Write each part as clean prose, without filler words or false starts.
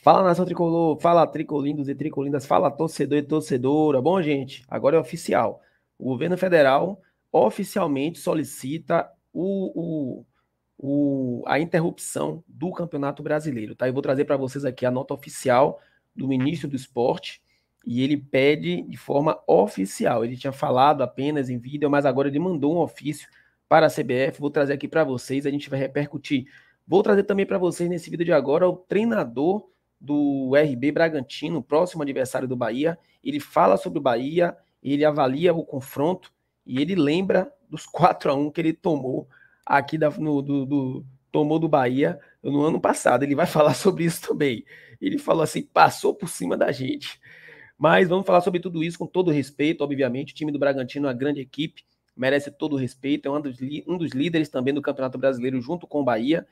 Fala, nação tricolor, fala tricolindos e tricolindas, fala torcedor e torcedora. Bom, gente, agora é oficial. O governo federal oficialmente solicita a interrupção do Campeonato Brasileiro, tá? Eu vou trazer para vocês aqui a nota oficial do ministro do Esporte e ele pede de forma oficial. Ele tinha falado apenas em vídeo, mas agora ele mandou um ofício para a CBF. Vou trazer aqui para vocês, a gente vai repercutir. Vou trazer também para vocês nesse vídeo de agora o treinador do RB Bragantino, próximo adversário do Bahia. Ele fala sobre o Bahia, ele avalia o confronto e ele lembra dos 4-1 que ele tomou aqui tomou do Bahia no ano passado. Ele vai falar sobre isso também. Ele falou assim, passou por cima da gente. Mas vamos falar sobre tudo isso com todo respeito, obviamente. O time do Bragantino é uma grande equipe, merece todo o respeito, é um dos líderes também do Campeonato Brasileiro junto com o Bahia.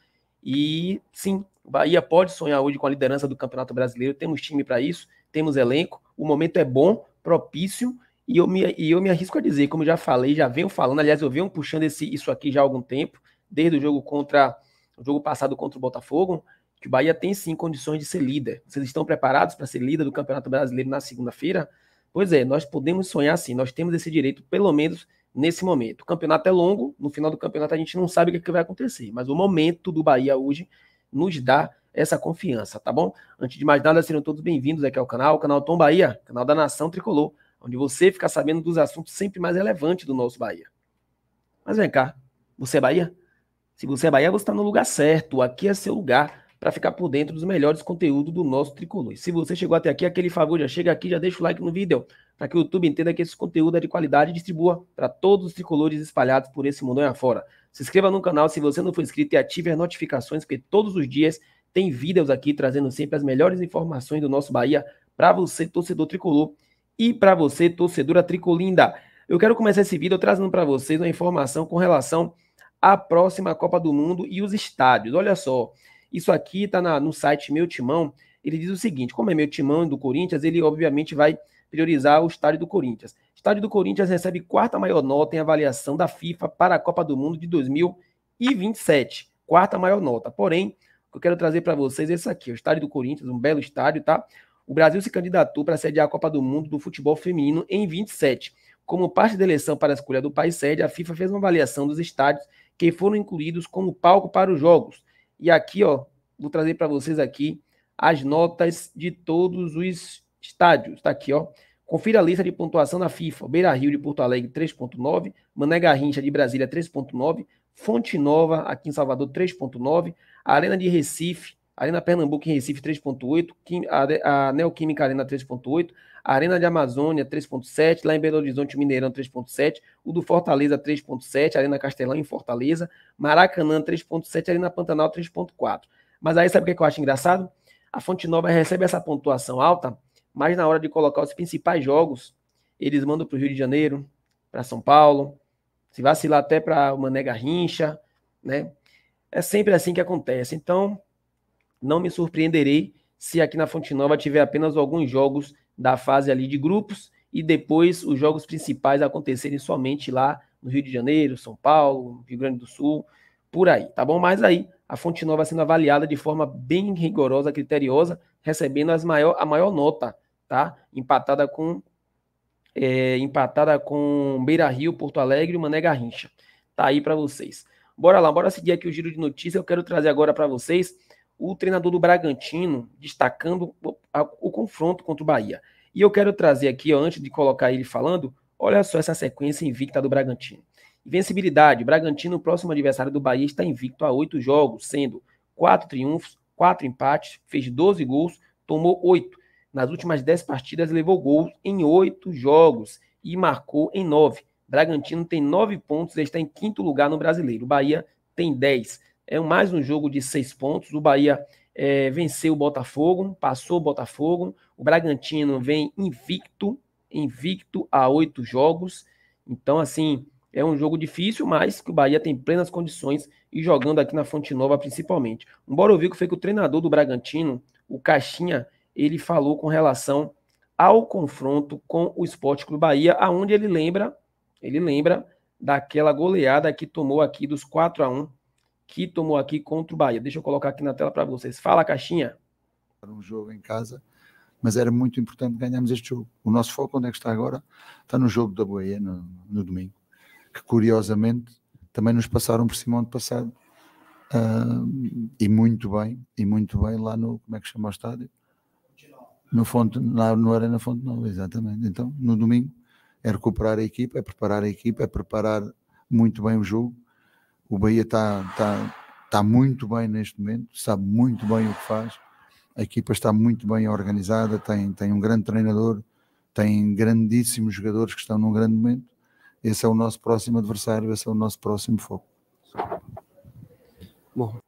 E sim, o Bahia pode sonhar hoje com a liderança do Campeonato Brasileiro, temos time para isso, temos elenco, o momento é bom, propício, e eu me arrisco a dizer, como já falei, já venho falando, aliás, eu venho puxando isso aqui já há algum tempo, desde o jogo passado contra o Botafogo, que o Bahia tem sim condições de ser líder. Vocês estão preparados para ser líder do Campeonato Brasileiro na segunda-feira? Pois é, nós podemos sonhar sim, nós temos esse direito, pelo menos nesse momento. O campeonato é longo, no final do campeonato a gente não sabe o que vai acontecer, mas o momento do Bahia hoje nos dá essa confiança, tá bom? Antes de mais nada, sejam todos bem-vindos aqui ao canal Tom Bahia, canal da Nação Tricolor, onde você fica sabendo dos assuntos sempre mais relevantes do nosso Bahia. Mas vem cá, você é Bahia? Se você é Bahia, você está no lugar certo, aqui é seu lugar para ficar por dentro dos melhores conteúdos do nosso Tricolor. E se você chegou até aqui, aquele favor, já chega aqui, já deixa o like no vídeo, para que o YouTube entenda que esse conteúdo é de qualidade e distribua para todos os tricolores espalhados por esse mundão afora. Se inscreva no canal se você não for inscrito e ative as notificações, porque todos os dias tem vídeos aqui trazendo sempre as melhores informações do nosso Bahia para você, torcedor tricolor, e para você, torcedora tricolinda. Eu quero começar esse vídeo trazendo para vocês uma informação com relação à próxima Copa do Mundo e os estádios. Olha só, isso aqui está no site Meu Timão. Ele diz o seguinte, como é Meu Timão do Corinthians, ele obviamente vai priorizar o estádio do Corinthians. O estádio do Corinthians recebe quarta maior nota em avaliação da FIFA para a Copa do Mundo de 2027. Quarta maior nota. Porém, o que eu quero trazer para vocês é isso aqui, o estádio do Corinthians, um belo estádio, tá? O Brasil se candidatou para sediar a Copa do Mundo do futebol feminino em 27. Como parte da eleição para a escolha do país sede, a FIFA fez uma avaliação dos estádios que foram incluídos como palco para os jogos. E aqui, ó, vou trazer para vocês aqui as notas de todos os estádios. Está aqui, ó. Confira a lista de pontuação da FIFA. Beira-Rio de Porto Alegre, 3.9. Mané Garrincha de Brasília, 3.9. Fonte Nova, aqui em Salvador, 3.9. Arena de Recife, Arena Pernambuco em Recife, 3.8. A Neoquímica Arena, 3.8. Arena de Amazônia, 3.7. Lá em Belo Horizonte, Mineirão, 3.7. O do Fortaleza, 3.7. Arena Castelão em Fortaleza. Maracanã, 3.7. Arena Pantanal, 3.4. Mas aí sabe o que eu acho engraçado? A Fonte Nova recebe essa pontuação alta, mas na hora de colocar os principais jogos, eles mandam para o Rio de Janeiro, para São Paulo, se vacilar até para o Mané Garrincha, né? É sempre assim que acontece. Então, não me surpreenderei se aqui na Fonte Nova tiver apenas alguns jogos da fase ali de grupos e depois os jogos principais acontecerem somente lá no Rio de Janeiro, São Paulo, Rio Grande do Sul, por aí, tá bom? Mas aí a Fonte Nova sendo avaliada de forma bem rigorosa, criteriosa, recebendo a maior nota, tá? Empatada com Beira-Rio, Porto Alegre e Mané Garrincha. Tá aí para vocês. Bora lá, bora seguir aqui o giro de notícias. Eu quero trazer agora para vocês o treinador do Bragantino destacando o confronto contra o Bahia. E eu quero trazer aqui, ó, antes de colocar ele falando, olha só essa sequência invicta do Bragantino. Invencibilidade, Bragantino, próximo adversário do Bahia, está invicto a 8 jogos, sendo 4 triunfos, 4 empates, fez 12 gols, tomou 8. Nas últimas 10 partidas, levou gols em 8 jogos e marcou em 9. Bragantino tem 9 pontos e está em quinto lugar no Brasileiro. O Bahia tem 10. É mais um jogo de 6 pontos. O Bahia venceu o Botafogo, passou o Botafogo. O Bragantino vem invicto a 8 jogos. Então, assim, é um jogo difícil, mas que o Bahia tem plenas condições e jogando aqui na Fonte Nova principalmente. Embora eu vi que foi que o treinador do Bragantino, o Caixinha, ele falou com relação ao confronto com o Sport Clube Bahia, aonde ele lembra daquela goleada que tomou aqui dos 4-1, que tomou aqui contra o Bahia. Deixa eu colocar aqui na tela para vocês. Fala, Caixinha. um jogo em casa, mas era muito importante ganharmos este jogo. O nosso foco, onde é que está agora? Está no jogo da Bahia, no domingo, que curiosamente também nos passaram por cima ano passado, e muito bem lá no, como é que chama o estádio? No Arena Fonte Nova, exatamente. Então, no domingo, é recuperar a equipa, é preparar muito bem o jogo. O Bahia está muito bem neste momento, sabe muito bem o que faz, a equipa está muito bem organizada, tem um grande treinador, tem grandíssimos jogadores que estão num grande momento. Esse é o nosso próximo adversário, esse é o nosso próximo foco. Bom,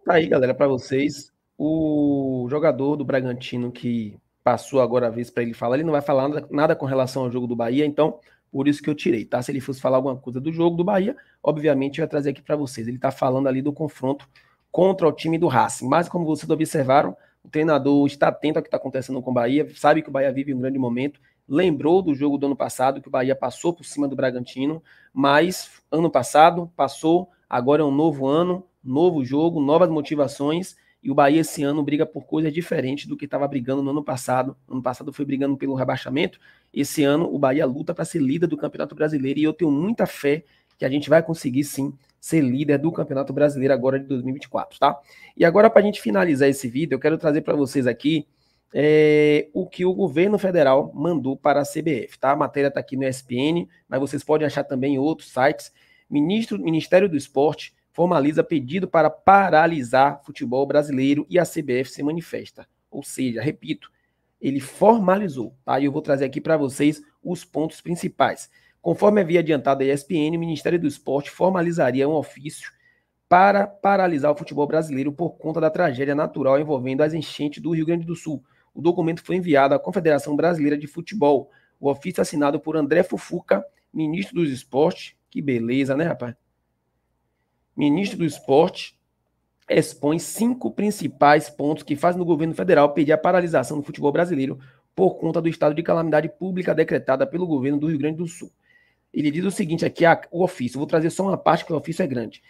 tá aí, galera, para vocês. O jogador do Bragantino que passou agora a vez para ele falar, ele não vai falar nada com relação ao jogo do Bahia, então por isso que eu tirei, tá? Se ele fosse falar alguma coisa do jogo do Bahia, obviamente eu ia trazer aqui para vocês. Ele tá falando ali do confronto contra o time do Racing, mas como vocês observaram, o treinador está atento ao que está acontecendo com o Bahia, sabe que o Bahia vive um grande momento, lembrou do jogo do ano passado, que o Bahia passou por cima do Bragantino, mas ano passado passou, agora é um novo ano, novo jogo, novas motivações, e o Bahia esse ano briga por coisas diferentes do que estava brigando no ano passado. Ano passado foi brigando pelo rebaixamento, esse ano o Bahia luta para ser líder do Campeonato Brasileiro, e eu tenho muita fé que a gente vai conseguir sim ser líder do Campeonato Brasileiro agora de 2024, tá? E agora, para a gente finalizar esse vídeo, eu quero trazer para vocês aqui o que o governo federal mandou para a CBF, tá? A matéria está aqui no ESPN, mas vocês podem achar também em outros sites. Ministério do Esporte formaliza pedido para paralisar futebol brasileiro e a CBF se manifesta. Ou seja, repito, ele formalizou, tá? E eu vou trazer aqui para vocês os pontos principais. Conforme havia adiantado a ESPN, o Ministério do Esporte formalizaria um ofício para paralisar o futebol brasileiro por conta da tragédia natural envolvendo as enchentes do Rio Grande do Sul. O documento foi enviado à Confederação Brasileira de Futebol. O ofício assinado por André Fufuca, ministro dos Esportes. Que beleza, né, rapaz? Ministro do Esporte expõe 5 principais pontos que fazem no governo federal pedir a paralisação do futebol brasileiro por conta do estado de calamidade pública decretada pelo governo do Rio Grande do Sul. Ele diz o seguinte aqui, o ofício, vou trazer só uma parte que o ofício é grande.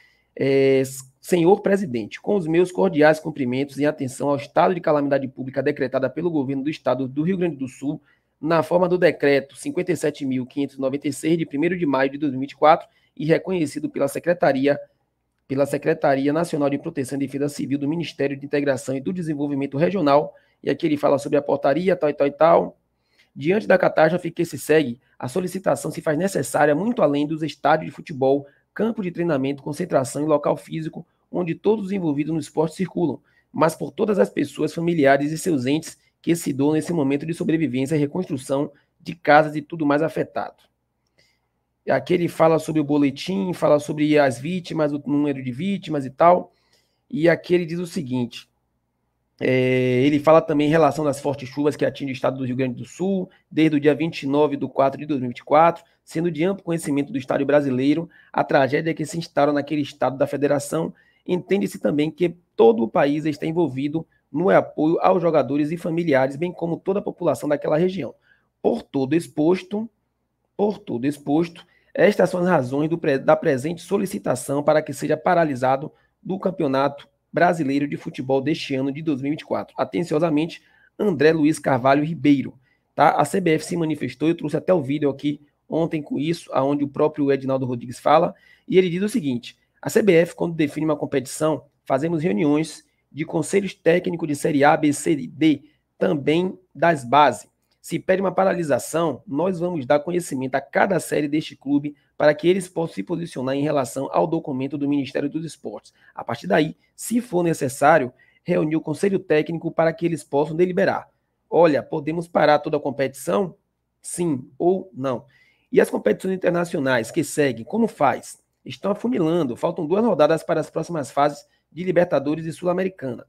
Senhor presidente, com os meus cordiais cumprimentos em atenção ao estado de calamidade pública decretada pelo governo do estado do Rio Grande do Sul, na forma do decreto 57.596, de 1º de maio de 2024, e reconhecido pela Secretaria Nacional de Proteção e Defesa Civil do Ministério de Integração e do Desenvolvimento Regional, e aqui ele fala sobre a portaria, tal e tal e tal. Diante da catástrofe que se segue, a solicitação se faz necessária muito além dos estádios de futebol, campo de treinamento, concentração e local físico, onde todos os envolvidos no esporte circulam, mas por todas as pessoas, familiares e seus entes que se doam nesse momento de sobrevivência e reconstrução de casas e tudo mais afetado. Aqui ele fala sobre o boletim, fala sobre as vítimas, o número de vítimas e tal, e aqui ele diz o seguinte... ele fala também em relação das fortes chuvas que atingem o estado do Rio Grande do Sul, desde o dia 29/4/2024, sendo de amplo conhecimento do Estado brasileiro a tragédia que se instala naquele estado da federação. Entende-se também que todo o país está envolvido no apoio aos jogadores e familiares, bem como toda a população daquela região. Por todo exposto, estas são as razões da presente solicitação para que seja paralisado do Campeonato Brasileiro de Futebol deste ano de 2024. Atenciosamente, André Luiz Carvalho Ribeiro. Tá? A CBF se manifestou, eu trouxe até o vídeo aqui ontem com isso, onde o próprio Edinaldo Rodrigues fala, e ele diz o seguinte: a CBF, quando define uma competição, fazemos reuniões de conselhos técnicos de Série A, B, C e D, também das bases. Se pede uma paralisação, nós vamos dar conhecimento a cada série deste clube para que eles possam se posicionar em relação ao documento do Ministério dos Esportes. A partir daí, se for necessário, reunir o conselho técnico para que eles possam deliberar. Olha, podemos parar toda a competição? Sim ou não. E as competições internacionais que seguem, como faz? Estão afunilando, faltam 2 rodadas para as próximas fases de Libertadores e Sul-Americana.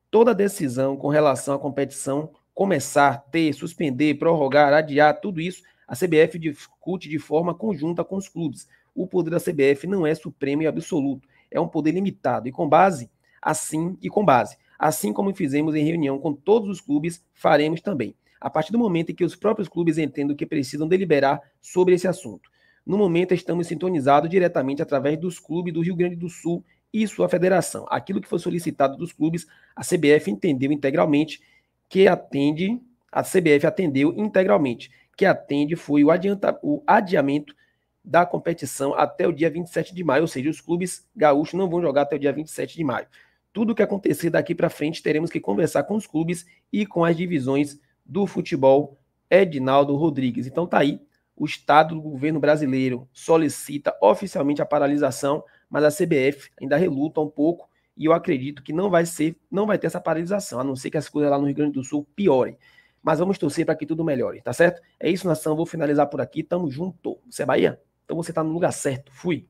Toda decisão com relação à competição começar, ter, suspender, prorrogar, adiar, tudo isso, a CBF discute de forma conjunta com os clubes. O poder da CBF não é supremo e absoluto, é um poder limitado e com base, assim como fizemos em reunião com todos os clubes, faremos também. A partir do momento em que os próprios clubes entendam que precisam deliberar sobre esse assunto. No momento, estamos sintonizados diretamente através dos clubes do Rio Grande do Sul e sua federação. Aquilo que foi solicitado dos clubes, a CBF entendeu integralmente que atende, a CBF atendeu integralmente, que atende foi o adiamento da competição até o dia 27 de maio, ou seja, os clubes gaúchos não vão jogar até o dia 27 de maio. Tudo que acontecer daqui para frente, teremos que conversar com os clubes e com as divisões do futebol. Edinaldo Rodrigues. Então tá aí, o Estado do governo brasileiro solicita oficialmente a paralisação, mas a CBF ainda reluta um pouco e eu acredito que não vai ter essa paralisação, a não ser que as coisas lá no Rio Grande do Sul piorem. Mas vamos torcer para que tudo melhore, tá certo? É isso, nação. Vou finalizar por aqui. Tamo junto. Você é Bahia? Então você tá no lugar certo. Fui.